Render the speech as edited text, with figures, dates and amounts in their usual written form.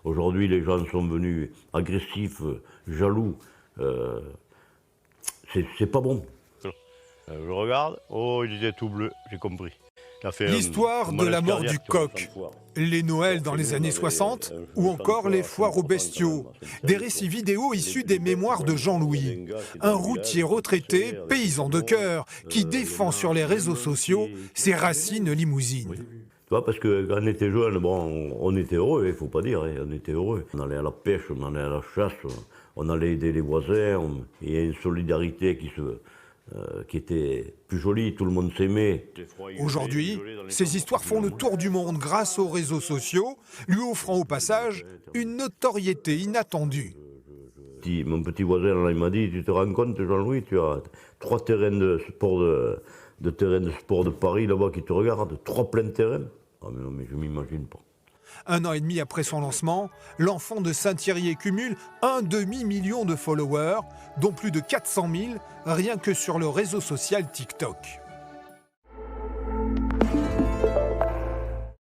Aujourd'hui, les gens sont venus agressifs, jaloux. C'est pas bon. Je regarde, oh, il était tout bleu, j'ai compris. L'histoire de la mort du coq, les Noëls dans les années 60 ou encore les foires aux bestiaux. Des récits vidéo issus des mémoires de Jean-Louis, un routier retraité, paysan de cœur, qui défend sur les réseaux sociaux ses racines limousines. Tu vois, parce que quand on était jeune, bon, on était heureux, il ne faut pas dire, hein, on était heureux. On allait à la pêche, on allait à la chasse, on allait aider les voisins, il y a une solidarité qui était plus jolie, tout le monde s'aimait. Aujourd'hui, ces histoires font le tour du monde grâce aux réseaux sociaux, lui offrant au passage une notoriété inattendue. Mon petit voisin, là, il m'a dit, tu te rends compte, Jean-Louis, tu as 3 terrains de sport de Paris là-bas qui te regardent, 3 pleins de terrains. Ah mais non, mais je m'imagine pas. 1 an et demi après son lancement, l'enfant de Saint-Thierry cumule un demi-million de followers, dont plus de 400 000 rien que sur le réseau social TikTok.